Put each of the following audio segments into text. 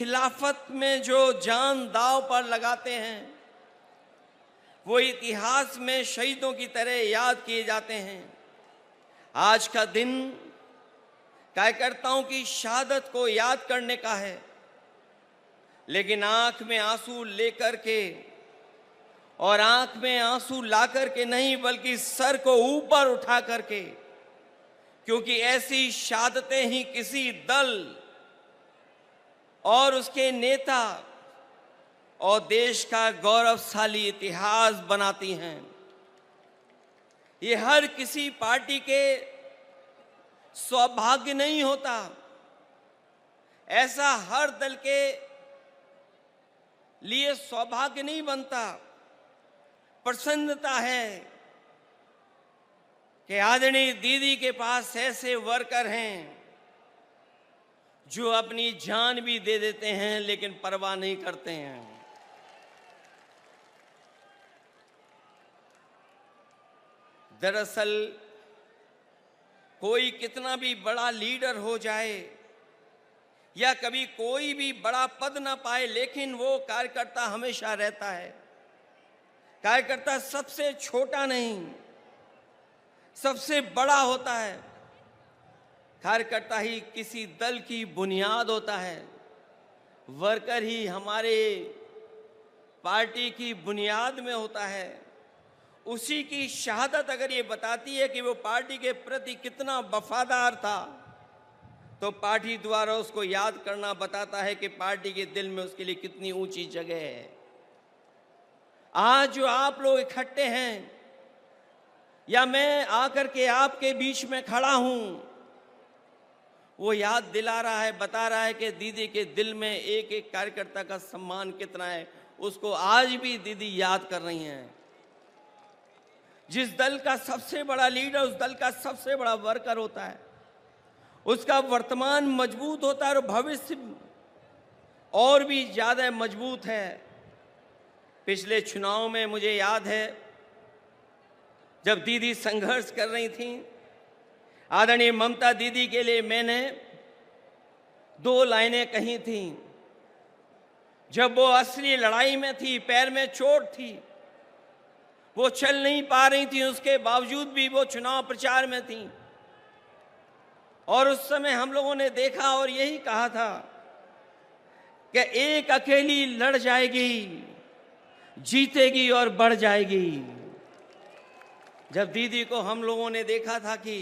खिलाफत में जो जान दांव पर लगाते हैं वो इतिहास में शहीदों की तरह याद किए जाते हैं। आज का दिन कार्यकर्ताओं की शहादत को याद करने का है, लेकिन आंख में आंसू लेकर के और आंख में आंसू ला करके नहीं, बल्कि सर को ऊपर उठा करके, क्योंकि ऐसी शहादतें ही किसी दल और उसके नेता और देश का गौरवशाली इतिहास बनाती हैं। ये हर किसी पार्टी के सौभाग्य नहीं होता, ऐसा हर दल के लिए सौभाग्य नहीं बनता। प्रसन्नता है कि आदरणीय दीदी के पास ऐसे वर्कर हैं जो अपनी जान भी दे देते हैं लेकिन परवाह नहीं करते हैं। दरअसल कोई कितना भी बड़ा लीडर हो जाए या कभी कोई भी बड़ा पद ना पाए, लेकिन वो कार्यकर्ता हमेशा रहता है। कार्यकर्ता सबसे छोटा नहीं, सबसे बड़ा होता है। कार्यकर्ता ही किसी दल की बुनियाद होता है। वर्कर ही हमारे पार्टी की बुनियाद में होता है। उसी की शहादत अगर ये बताती है कि वो पार्टी के प्रति कितना वफादार था, तो पार्टी द्वारा उसको याद करना बताता है कि पार्टी के दिल में उसके लिए कितनी ऊंची जगह है। आज जो आप लोग इकट्ठे हैं या मैं आकर के आपके बीच में खड़ा हूं, वो याद दिला रहा है, बता रहा है कि दीदी के दिल में एक एक कार्यकर्ता का सम्मान कितना है। उसको आज भी दीदी याद कर रही हैं। जिस दल का सबसे बड़ा लीडर उस दल का सबसे बड़ा वर्कर होता है, उसका वर्तमान मजबूत होता है और भविष्य और भी ज्यादा मजबूत है। पिछले चुनाव में मुझे याद है जब दीदी संघर्ष कर रही थी, आदरणीय ममता दीदी के लिए मैंने 2 लाइनें कही थी। जब वो असली लड़ाई में थी, पैर में चोट थी, वो चल नहीं पा रही थी, उसके बावजूद भी वो चुनाव प्रचार में थी। और उस समय हम लोगों ने देखा और यही कहा था कि एक अकेली लड़ जाएगी, जीतेगी और बढ़ जाएगी। जब दीदी को हम लोगों ने देखा था कि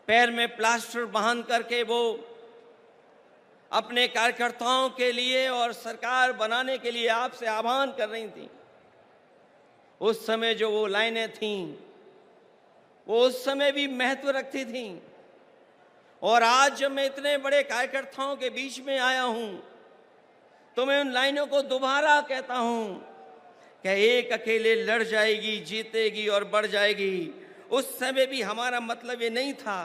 पैर में प्लास्टर बांध करके वो अपने कार्यकर्ताओं के लिए और सरकार बनाने के लिए आपसे आह्वान कर रही थी, उस समय जो वो लाइनें थीं वो उस समय भी महत्व रखती थीं। और आज जब मैं इतने बड़े कार्यकर्ताओं के बीच में आया हूं, तो मैं उन लाइनों को दोबारा कहता हूं कि एक अकेले लड़ जाएगी, जीतेगी और बढ़ जाएगी। उस समय भी हमारा मतलब ये नहीं था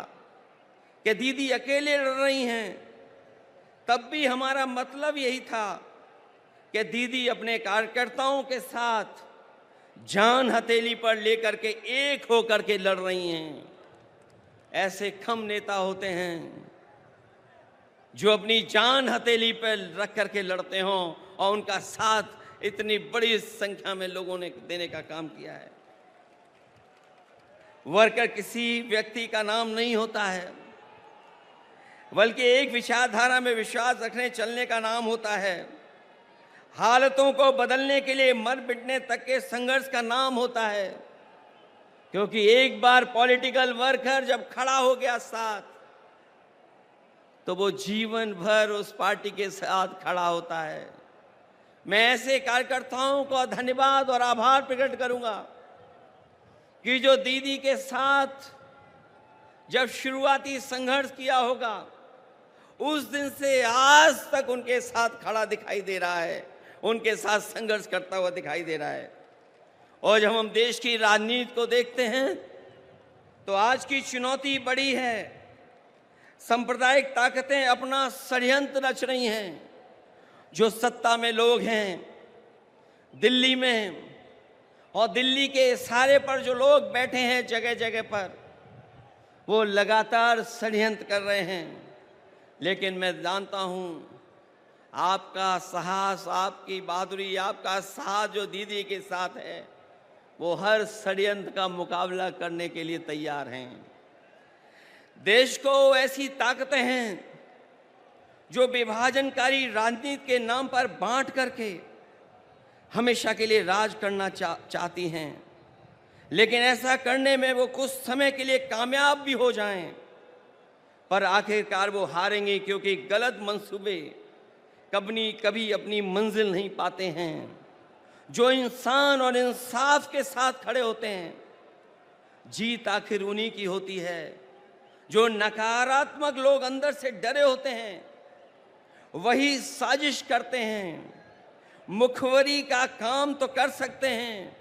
कि दीदी अकेले लड़ रही हैं, तब भी हमारा मतलब यही था कि दीदी अपने कार्यकर्ताओं के साथ जान हथेली पर लेकर के एक होकर के लड़ रही हैं। ऐसे कम नेता होते हैं जो अपनी जान हथेली पर रख करके लड़ते हों और उनका साथ इतनी बड़ी संख्या में लोगों ने देने का काम किया है। वर्कर किसी व्यक्ति का नाम नहीं होता है, बल्कि एक विचारधारा में विश्वास रखने चलने का नाम होता है। हालतों को बदलने के लिए मर मिटने तक के संघर्ष का नाम होता है। क्योंकि एक बार पॉलिटिकल वर्कर जब खड़ा हो गया साथ, तो वो जीवन भर उस पार्टी के साथ खड़ा होता है। मैं ऐसे कार्यकर्ताओं को धन्यवाद और आभार प्रकट करूंगा कि जो दीदी के साथ जब शुरुआती संघर्ष किया होगा, उस दिन से आज तक उनके साथ खड़ा दिखाई दे रहा है, उनके साथ संघर्ष करता हुआ दिखाई दे रहा है। और जब हम देश की राजनीति को देखते हैं तो आज की चुनौती बड़ी है। सांप्रदायिक ताकतें अपना षड्यंत्र रच रही हैं। जो सत्ता में लोग हैं दिल्ली में और दिल्ली के इशारे पर जो लोग बैठे हैं जगह जगह पर, वो लगातार षड्यंत्र कर रहे हैं। लेकिन मैं जानता हूं आपका साहस, आपकी बहादुरी, आपका साहस जो दीदी के साथ है, वो हर षड्यंत्र का मुकाबला करने के लिए तैयार हैं। देश को ऐसी ताकतें हैं जो विभाजनकारी राजनीति के नाम पर बांट करके हमेशा के लिए राज करना चाहती हैं, लेकिन ऐसा करने में वो कुछ समय के लिए कामयाब भी हो जाएं, पर आखिरकार वो हारेंगे, क्योंकि गलत मंसूबे कभी अपनी मंजिल नहीं पाते हैं। जो इंसान और इंसाफ के साथ खड़े होते हैं, जीत आखिर उन्हीं की होती है। जो नकारात्मक लोग अंदर से डरे होते हैं, वही साजिश करते हैं। मुखबरी का काम तो कर सकते हैं,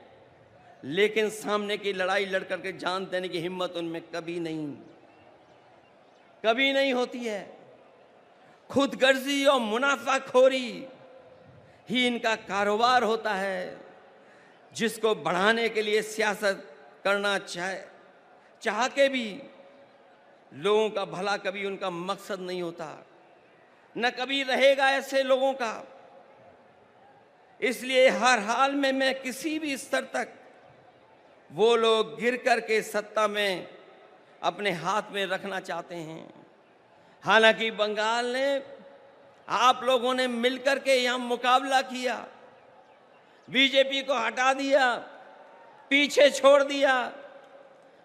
लेकिन सामने की लड़ाई लड़ करके जान देने की हिम्मत उनमें कभी नहीं होती है। खुदगर्जी और मुनाफाखोरी ही इनका कारोबार होता है, जिसको बढ़ाने के लिए सियासत करना चाह के भी लोगों का भला कभी उनका मकसद नहीं होता, न कभी रहेगा ऐसे लोगों का। इसलिए हर हाल में मैं किसी भी स्तर तक वो लोग गिर करके सत्ता में अपने हाथ में रखना चाहते हैं। हालांकि बंगाल ने, आप लोगों ने मिलकर के यहां मुकाबला किया, बीजेपी को हटा दिया, पीछे छोड़ दिया।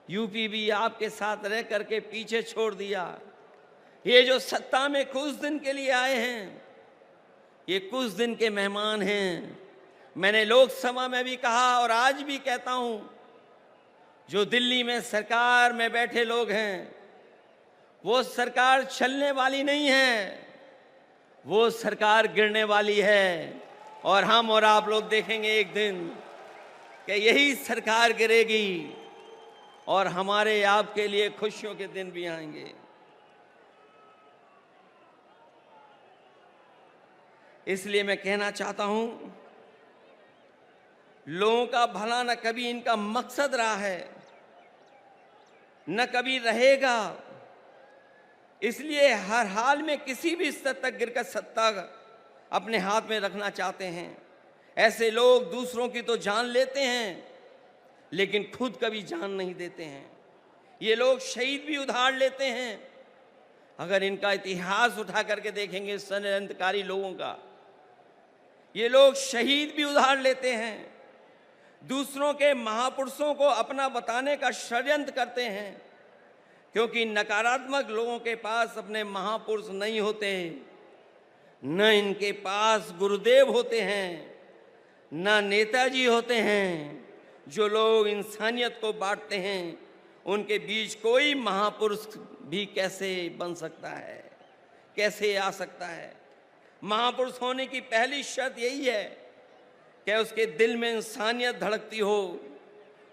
यूपी भी आपके साथ रह करके पीछे छोड़ दिया। ये जो सत्ता में कुछ दिन के लिए आए हैं, ये कुछ दिन के मेहमान हैं। मैंने लोकसभा में भी कहा और आज भी कहता हूं, जो दिल्ली में सरकार में बैठे लोग हैं, वो सरकार चलने वाली नहीं है, वो सरकार गिरने वाली है। और हम और आप लोग देखेंगे एक दिन कि यही सरकार गिरेगी और हमारे आपके लिए खुशियों के दिन भी आएंगे। इसलिए मैं कहना चाहता हूं, लोगों का भला न कभी इनका मकसद रहा है, न कभी रहेगा। इसलिए हर हाल में किसी भी स्तर तक गिरकर सत्ता अपने हाथ में रखना चाहते हैं। ऐसे लोग दूसरों की तो जान लेते हैं, लेकिन खुद कभी जान नहीं देते हैं। ये लोग शहीद भी उधार लेते हैं। अगर इनका इतिहास उठा करके देखेंगे षड्यंत्रकारी लोगों का, ये लोग शहीद भी उधार लेते हैं, दूसरों के महापुरुषों को अपना बताने का षड्यंत्र करते हैं, क्योंकि नकारात्मक लोगों के पास अपने महापुरुष नहीं होते, न इनके पास गुरुदेव होते हैं, न नेताजी होते हैं। जो लोग इंसानियत को बांटते हैं, उनके बीच कोई महापुरुष भी कैसे बन सकता है, कैसे आ सकता है? महापुरुष होने की पहली शर्त यही है कि उसके दिल में इंसानियत धड़कती हो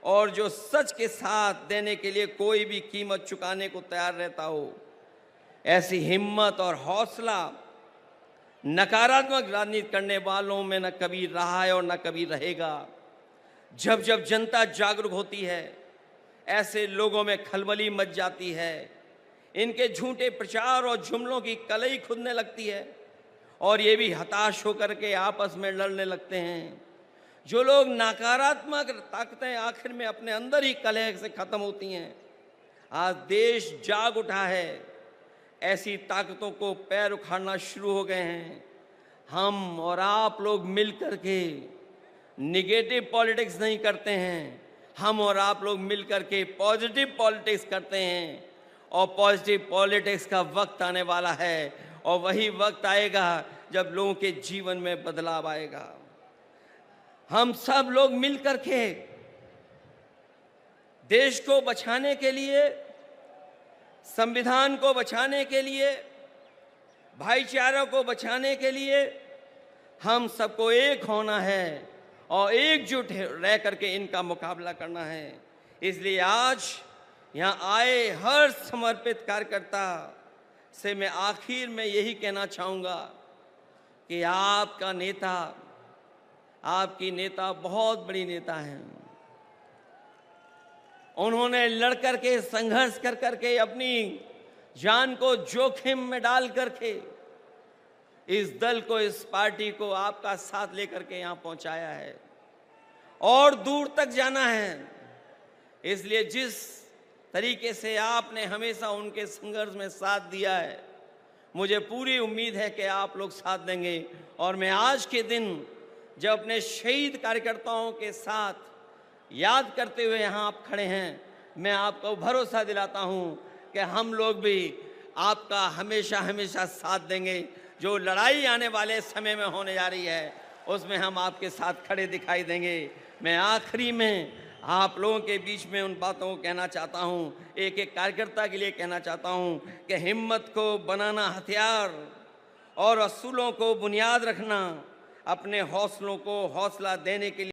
और जो सच के साथ देने के लिए कोई भी कीमत चुकाने को तैयार रहता हो। ऐसी हिम्मत और हौसला नकारात्मक राजनीति करने वालों में न कभी रहा है और न कभी रहेगा। जब जब जनता जागरूक होती है, ऐसे लोगों में खलबली मच जाती है। इनके झूठे प्रचार और जुमलों की कलई खुदने लगती है और ये भी हताश होकर के आपस में लड़ने लगते हैं। जो लोग नकारात्मक ताकतें आखिर में अपने अंदर ही कलह से खत्म होती हैं। आज देश जाग उठा है, ऐसी ताकतों को पैर उखाड़ना शुरू हो गए हैं। हम और आप लोग मिल करके निगेटिव पॉलिटिक्स नहीं करते हैं, हम और आप लोग मिल करके पॉजिटिव पॉलिटिक्स करते हैं। और पॉजिटिव पॉलिटिक्स का वक्त आने वाला है, और वही वक्त आएगा जब लोगों के जीवन में बदलाव आएगा। हम सब लोग मिल करके देश को बचाने के लिए, संविधान को बचाने के लिए, भाईचारा को बचाने के लिए हम सबको एक होना है और एकजुट रह करके इनका मुकाबला करना है। इसलिए आज यहाँ आए हर समर्पित कार्यकर्ता से मैं आखिर में यही कहना चाहूँगा कि आपका नेता, आपकी नेता बहुत बड़ी नेता हैं। उन्होंने लड़ करके, संघर्ष कर करके, अपनी जान को जोखिम में डाल करके इस दल को, इस पार्टी को आपका साथ लेकर के यहाँ पहुंचाया है और दूर तक जाना है। इसलिए जिस तरीके से आपने हमेशा उनके संघर्ष में साथ दिया है, मुझे पूरी उम्मीद है कि आप लोग साथ देंगे। और मैं आज के दिन जब अपने शहीद कार्यकर्ताओं के साथ याद करते हुए यहाँ आप खड़े हैं, मैं आपको भरोसा दिलाता हूँ कि हम लोग भी आपका हमेशा हमेशा साथ देंगे। जो लड़ाई आने वाले समय में होने जा रही है, उसमें हम आपके साथ खड़े दिखाई देंगे। मैं आखिरी में आप लोगों के बीच में उन बातों को कहना चाहता हूँ, एक एक कार्यकर्ता के लिए कहना चाहता हूँ कि हिम्मत को बनाना हथियार और असूलों को बुनियाद रखना, अपने हौसलों को हौसला देने के लिए